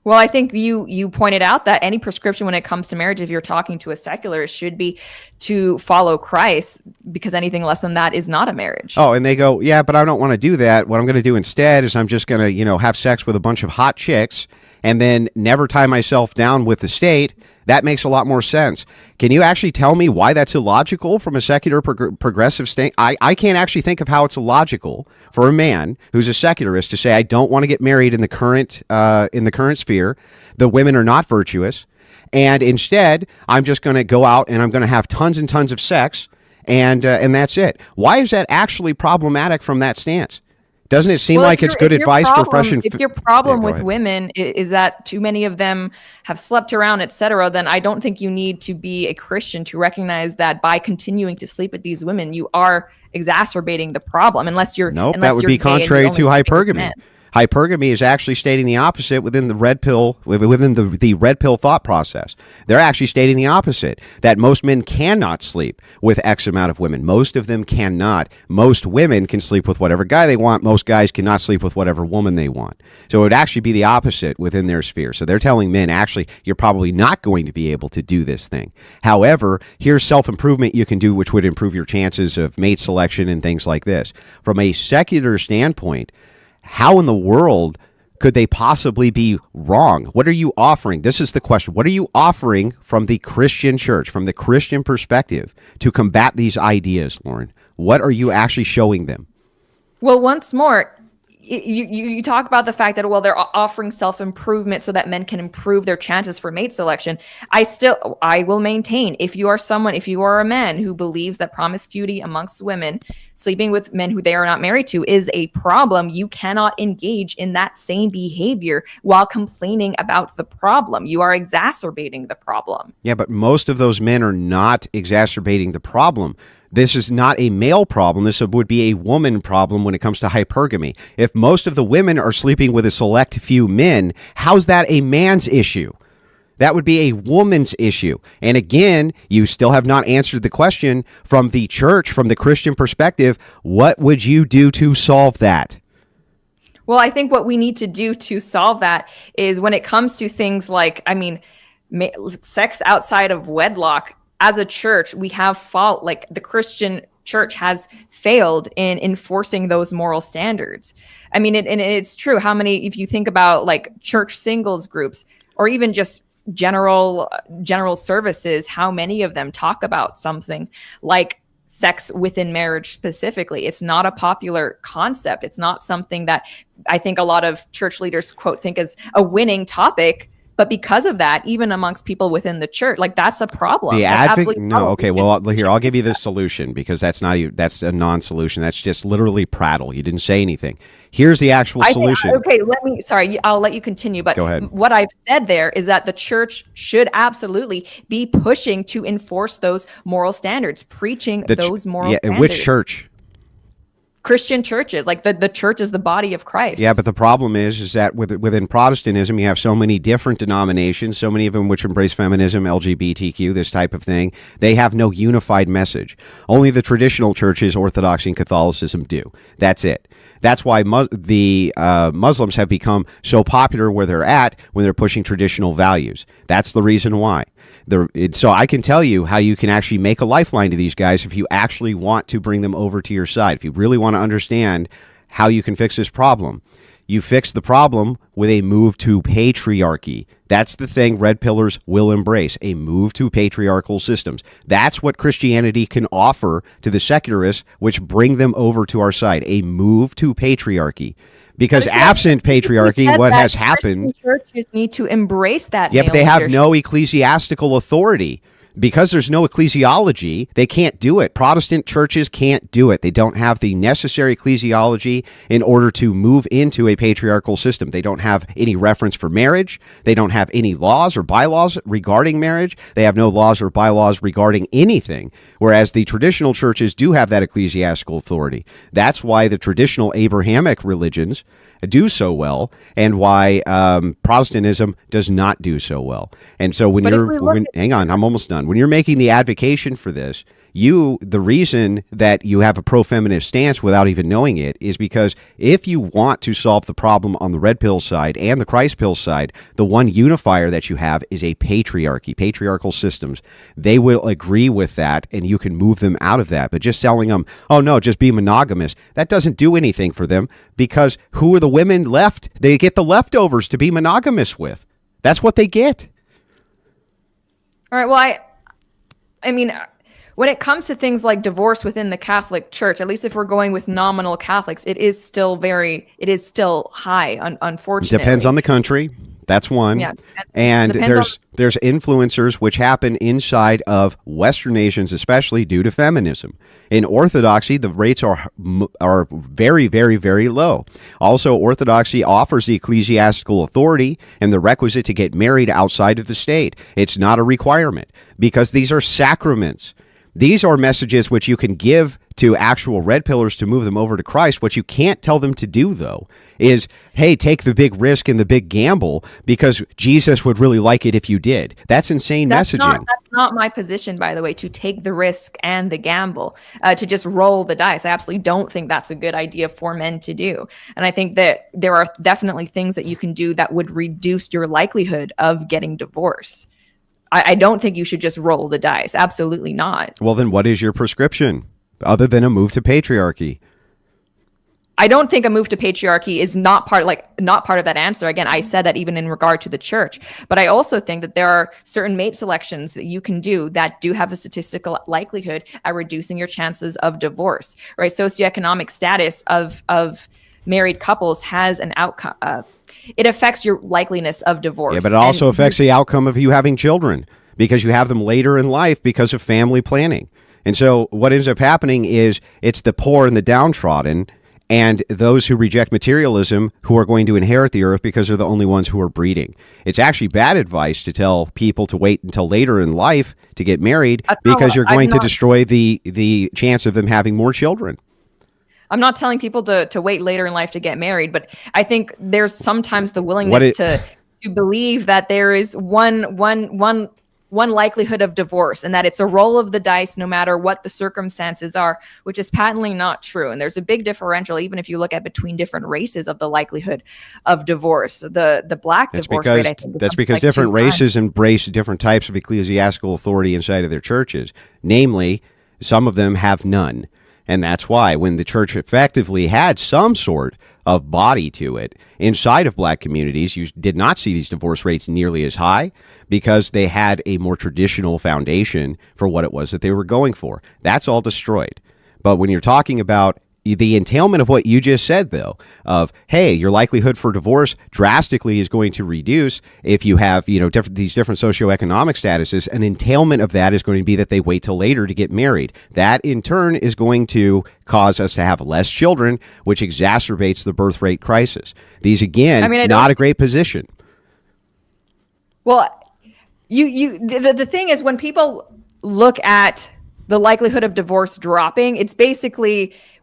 Well, I think you pointed out that any prescription when it comes to marriage, if you're talking to a secularist, should be to follow Christ, because anything less than that is not a marriage. Oh, and they go, yeah, but I don't want to do that. What I'm going to do instead is I'm just going to, have sex with a bunch of hot chicks and then never tie myself down with the state. That makes a lot more sense. Can you actually tell me why that's illogical from a secular progressive state? I can't actually think of how it's illogical for a man who's a secularist to say, I don't want to get married in the current sphere. The women are not virtuous. And instead, I'm just going to go out and I'm going to have tons and tons of sex. And that's it. Why is that actually problematic from that stance? Doesn't it seem like it's good advice for fresh and... If your problem with women is that too many of them have slept around, etc., then I don't think you need to be a Christian to recognize that by continuing to sleep with these women, you are exacerbating the problem. Unless you're... Nope, that would be contrary to hypergamy. Hypergamy is actually stating the opposite within the red pill, within the red pill thought process. They're actually stating the opposite, that most men cannot sleep with X amount of women. Most of them cannot. Most women can sleep with whatever guy they want. Most guys cannot sleep with whatever woman they want. So it would actually be the opposite within their sphere. So they're telling men, actually, you're probably not going to be able to do this thing. However, here's self-improvement you can do, which would improve your chances of mate selection and things like this. From a secular standpoint, how in the world could they possibly be wrong? What are you offering? This is the question. What are you offering from the Christian church, from the Christian perspective, to combat these ideas, Lauren? What are you actually showing them? Well, once more, you talk about the fact that, well, they're offering self-improvement so that men can improve their chances for mate selection. I will maintain, if you are a man who believes that promiscuity amongst women, sleeping with men who they are not married to, is a problem, you cannot engage in that same behavior while complaining about the problem. You are exacerbating the problem. Yeah, but most of those men are not exacerbating the problem. This is not a male problem. This would be a woman problem when it comes to hypergamy. If most of the women are sleeping with a select few men, how's that a man's issue? That would be a woman's issue. And again, you still have not answered the question from the church, from the Christian perspective. What would you do to solve that? Well, I think what we need to do to solve that is when it comes to things like, sex outside of wedlock, as a church, we have fault, like the Christian church has failed in enforcing those moral standards. And it's true. How many, if you think about like church singles groups or even just general services, how many of them talk about something like sex within marriage specifically? It's not a popular concept. It's not something that I think a lot of church leaders, quote, think is a winning topic. But because of that, even amongst people within the church, like that's a problem. Okay. Well, here, I'll give you this solution, because that's a non-solution. That's just literally prattle. You didn't say anything. Here's the actual solution. I'll let you continue. But go ahead. What I've said there is that the church should absolutely be pushing to enforce those moral standards, preaching those moral standards. Which church? Christian churches, like the church is the body of Christ. Yeah, but the problem is that within Protestantism, you have so many different denominations, so many of them which embrace feminism, LGBTQ, this type of thing. They have no unified message. Only the traditional churches, Orthodoxy and Catholicism, do. That's it. That's why the Muslims have become so popular where they're at when they're pushing traditional values. That's the reason why. So I can tell you how you can actually make a lifeline to these guys if you actually want to bring them over to your side. If you really want to understand how you can fix this problem, you fix the problem with a move to patriarchy. That's the thing red pillars will embrace, a move to patriarchal systems. That's what Christianity can offer to the secularists, which bring them over to our side, a move to patriarchy. Because absent patriarchy, what has happened... Churches need to embrace that. Yeah, but they have no ecclesiastical authority. Because there's no ecclesiology, they can't do it. Protestant churches can't do it. They don't have the necessary ecclesiology in order to move into a patriarchal system. They don't have any reference for marriage. They don't have any laws or bylaws regarding marriage. They have no laws or bylaws regarding anything, whereas the traditional churches do have that ecclesiastical authority. That's why the traditional Abrahamic religions do so well, and why Protestantism does not do so well. And so hang on, I'm almost done. When you're making the advocation for this, the reason that you have a pro-feminist stance without even knowing it is because if you want to solve the problem on the red pill side and the Christ pill side, the one unifier that you have is a patriarchy, patriarchal systems. They will agree with that, and you can move them out of that. But just telling them, oh no, just be monogamous, that doesn't do anything for them, because who are the women left? They get the leftovers to be monogamous with. That's what they get. All right, well, I mean, when it comes to things like divorce within the Catholic Church, at least if we're going with nominal Catholics, it is still high, unfortunately. Depends on the country. That's one. Yeah, and there's influencers which happen inside of Western nations, especially due to feminism. In Orthodoxy, the rates are very, very, very low. Also, Orthodoxy offers the ecclesiastical authority and the requisite to get married outside of the state. It's not a requirement because these are sacraments. These are messages which you can give to actual red pillars to move them over to Christ. What you can't tell them to do, though, is, hey, take the big risk and the big gamble because Jesus would really like it if you did. That's insane messaging. That's not my position, by the way, to take the risk and the gamble, to just roll the dice. I absolutely don't think that's a good idea for men to do. And I think that there are definitely things that you can do that would reduce your likelihood of getting divorced. I don't think you should just roll the dice. Absolutely not. Well, then what is your prescription other than a move to patriarchy? I don't think a move to patriarchy is not part of that answer. Again, I said that even in regard to the church. But I also think that there are certain mate selections that you can do that do have a statistical likelihood at reducing your chances of divorce, right? Socioeconomic status of married couples has an outcome. It affects your likeliness of divorce. Yeah, but it also affects the outcome of you having children because you have them later in life because of family planning. And so what ends up happening is it's the poor and the downtrodden and those who reject materialism who are going to inherit the earth because they're the only ones who are breeding. It's actually bad advice to tell people to wait until later in life to get married because you're going to destroy the chance of them having more children. I'm not telling people to wait later in life to get married, but I think there's sometimes the willingness to believe that there is one likelihood of divorce and that it's a roll of the dice no matter what the circumstances are, which is patently not true. And there's a big differential, even if you look at between different races, of the likelihood of divorce. The black divorce rate, I think, that's because different races embrace different types of ecclesiastical authority inside of their churches. Namely, some of them have none. And that's why when the church effectively had some sort of body to it inside of black communities, you did not see these divorce rates nearly as high because they had a more traditional foundation for what it was that they were going for. That's all destroyed. But when you're talking about the entailment of what you just said, though, of, hey, your likelihood for divorce drastically is going to reduce if you have, these different socioeconomic statuses. An entailment of that is going to be that they wait till later to get married. That, in turn, is going to cause us to have less children, which exacerbates the birth rate crisis. These, again, not a great position. Well, the thing is, when people look at the likelihood of divorce dropping,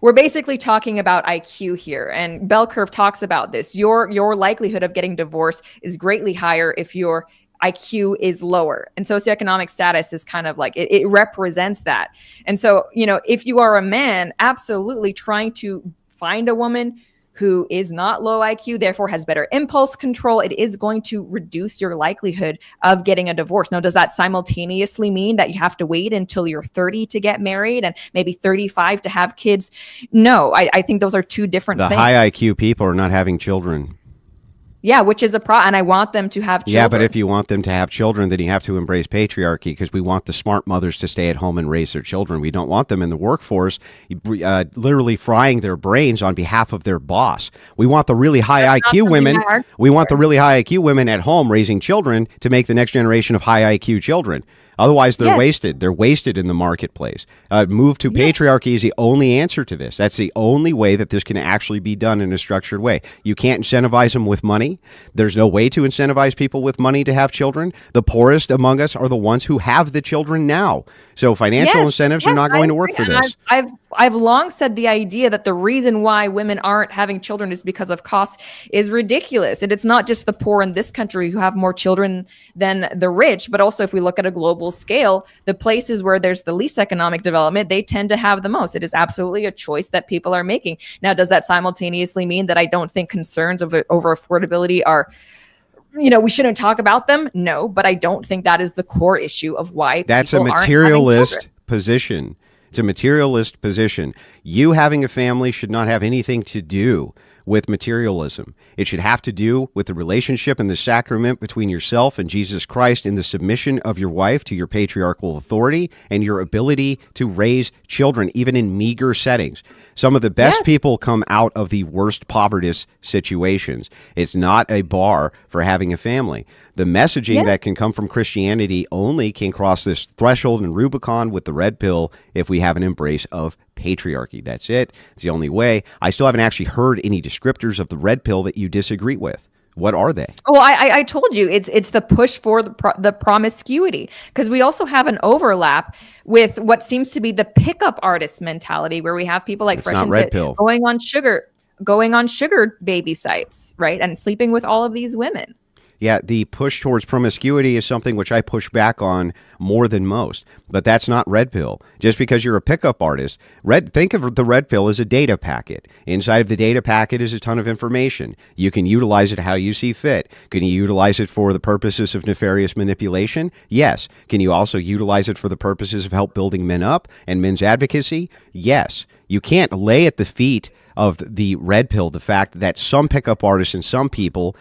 we're basically talking about IQ here, and bell curve talks about this. Your likelihood of getting divorced is greatly higher if your IQ is lower, and socioeconomic status is kind of like it represents that. And so, if you are a man, absolutely trying to find a woman who is not low IQ, therefore has better impulse control, it is going to reduce your likelihood of getting a divorce. Now, does that simultaneously mean that you have to wait until you're 30 to get married and maybe 35 to have kids? No, I think those are two different things. The high IQ people are not having children. Yeah, which is a problem, and I want them to have children. Yeah, but if you want them to have children, then you have to embrace patriarchy, because we want the smart mothers to stay at home and raise their children. We don't want them in the workforce literally frying their brains on behalf of their boss. We want the really high IQ women. We want the really high IQ women at home raising children to make the next generation of high IQ children. Otherwise, they're wasted. They're wasted in the marketplace. Move to patriarchy is the only answer to this. That's the only way that this can actually be done in a structured way. You can't incentivize them with money. There's no way to incentivize people with money to have children. The poorest among us are the ones who have the children now. So financial incentives are not going to work for this. I've long said the idea that the reason why women aren't having children is because of cost is ridiculous. And it's not just the poor in this country who have more children than the rich, but also if we look at a global scale, the places where there's the least economic development, they tend to have the most. It is absolutely a choice that people are making. Now, does that simultaneously mean that I don't think concerns over affordability are, we shouldn't talk about them? No, but I don't think that is the core issue of why that's a materialist position. It's a materialist position. You having a family should not have anything to do with materialism. It should have to do with the relationship and the sacrament between yourself and Jesus Christ, and the submission of your wife to your patriarchal authority and your ability to raise children, even in meager settings. Some of the best people come out of the worst poverty situations. It's not a bar for having a family. The messaging that can come from Christianity only can cross this threshold and Rubicon with the red pill if we have an embrace of patriarchy. That's it. It's the only way. I still haven't actually heard any descriptors of the red pill that you disagree with. What are they? Well, I told you it's the push for the promiscuity, because we also have an overlap with what seems to be the pickup artist mentality, where we have people like Fresh and Fit going on sugar baby sites, right, and sleeping with all of these women. Yeah, the push towards promiscuity is something which I push back on more than most, but that's not red pill. Just because you're a pickup artist, think of the red pill as a data packet. Inside of the data packet is a ton of information. You can utilize it how you see fit. Can you utilize it for the purposes of nefarious manipulation? Yes. Can you also utilize it for the purposes of help building men up and men's advocacy? Yes. You can't lay at the feet of the red pill the fact that some pickup artists and some people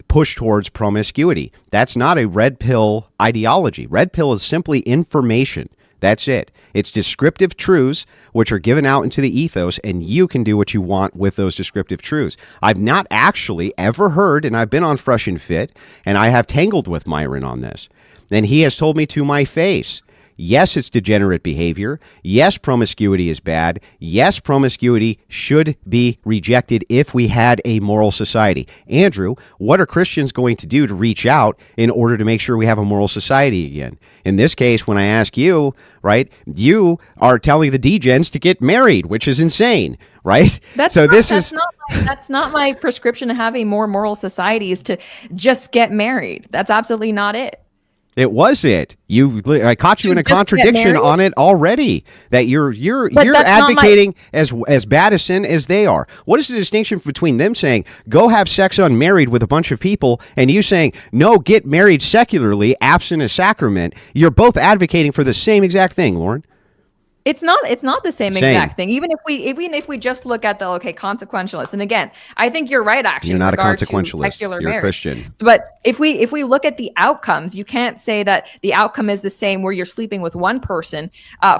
push towards promiscuity. That's not a red pill ideology. Red pill is simply information. That's it. It's descriptive truths which are given out into the ethos, and you can do what you want with those descriptive truths. I've not actually ever heard, and I've been on Fresh and Fit, and I have tangled with Myron on this, and he has told me to my face, yes, it's degenerate behavior. Yes, promiscuity is bad. Yes, promiscuity should be rejected if we had a moral society. Andrew, what are Christians going to do to reach out in order to make sure we have a moral society again? In this case, when I ask you, right, you are telling the degens to get married, which is insane, right? That's not my prescription to have a more moral society, is to just get married. That's absolutely not it. It was it. I caught you in a contradiction on it already. That you're advocating as bad a sin as they are. What is the distinction between them saying go have sex unmarried with a bunch of people and you saying no, get married secularly, absent a sacrament? You're both advocating for the same exact thing, Lauren. It's not the same exact thing. Even if we just look at the consequentialist, and again, I think you're right. Actually, you're not a consequentialist. You're marriage. A Christian. But if we look at the outcomes, you can't say that the outcome is the same where you're sleeping with one person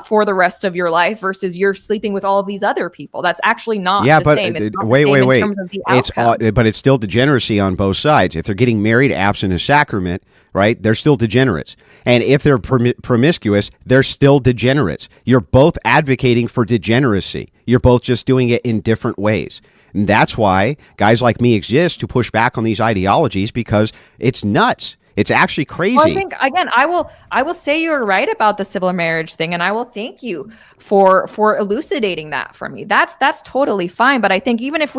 for the rest of your life versus you're sleeping with all of these other people. That's actually not the same. It's not wait. In terms of the outcome. But it's still degeneracy on both sides. If they're getting married absent a sacrament, right, they're still degenerates. And if they're promiscuous, they're still degenerates. You're both advocating for degeneracy. You're both just doing it in different ways. And that's why guys like me exist to push back on these ideologies, because it's nuts. It's actually crazy. Well, I think again, I will say you're right about the civil marriage thing, and I will thank you for elucidating that for me. That's totally fine. But I think even if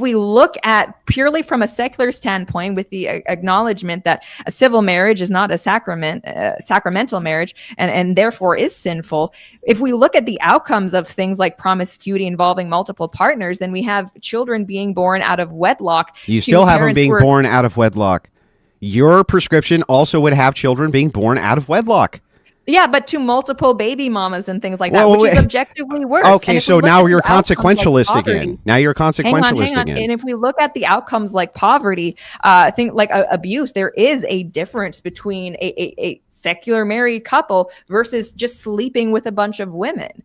we look at purely from a secular standpoint, with the acknowledgement that a civil marriage is not a sacramental marriage, and therefore is sinful. If we look at the outcomes of things like promiscuity involving multiple partners, then we have children being born out of wedlock. You still have them being born out of wedlock. Your prescription also would have children being born out of wedlock. Yeah, but to multiple baby mamas and things like that, which is objectively worse. Okay, so now you're consequentialist again. Now you're consequentialist again. And if we look at the outcomes like poverty, think like abuse, there is a difference between a secular married couple versus just sleeping with a bunch of women.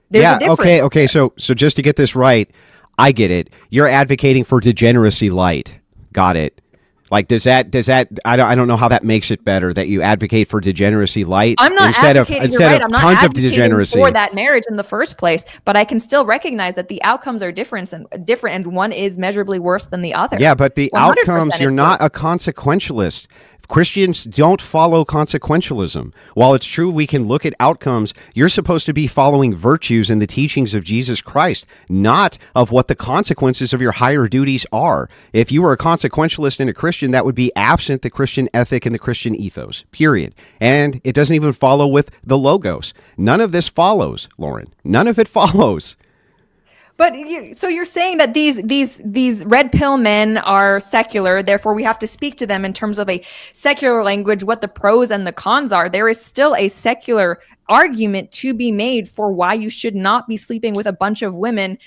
There's a difference. Okay. So just to get this right, I get it. You're advocating for degeneracy light. Got it. Like, does that I don't know how that makes it better that you advocate for degeneracy light I'm not instead of tons of degeneracy for that marriage in the first place, but I can still recognize that the outcomes are different, and one is measurably worse than the other. Yeah, but the outcomes, you're not a consequentialist. Christians don't follow consequentialism. While it's true we can look at outcomes, you're supposed to be following virtues and the teachings of Jesus Christ, not of what the consequences of your higher duties are. If you were a consequentialist and a Christian, that would be absent the Christian ethic and the Christian ethos, period. And it doesn't even follow with the logos. None of this follows, Lauren. None of it follows. But so you're saying that these red pill men are secular, therefore we have to speak to them in terms of a secular language, what the pros and the cons are. There is still a secular argument to be made for why you should not be sleeping with a bunch of women,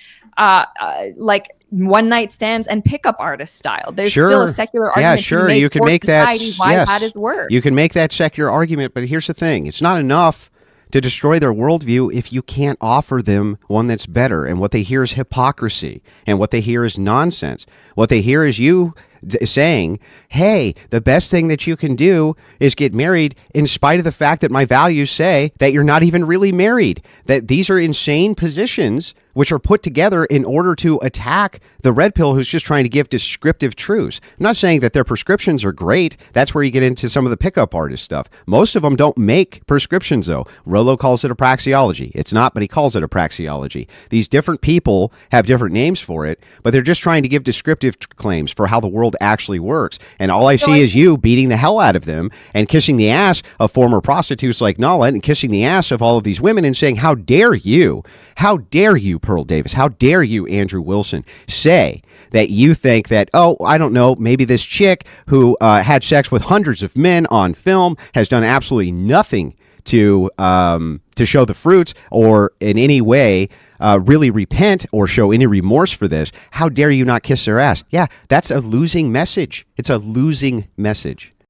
like one night stands and pickup artist style. There's still a secular argument to be made you can for make that. Why that is worse. You can make that secular argument, but here's the thing: it's not enough to destroy their worldview if you can't offer them one that's better. And what they hear is hypocrisy, and what they hear is nonsense. What they hear is you saying, hey, the best thing that you can do is get married, in spite of the fact that my values say that you're not even really married. That these are insane positions which are put together in order to attack the red pill who's just trying to give descriptive truths. I'm not saying that their prescriptions are great. That's where you get into some of the pickup artist stuff. Most of them don't make prescriptions, though. Rollo calls it a praxeology. It's not, but he calls it a praxeology. These different people have different names for it, but they're just trying to give descriptive claims for how the world actually works. And all I see is you beating the hell out of them and kissing the ass of former prostitutes like Nala, and kissing the ass of all of these women and saying, how dare you, Pearl Davis, how dare you, Andrew Wilson, say that you think that, oh, I don't know, maybe this chick who had sex with hundreds of men on film has done absolutely nothing to show the fruits or in any way really repent or show any remorse for this. How dare you not kiss their ass? Yeah, that's a losing message. It's a losing message.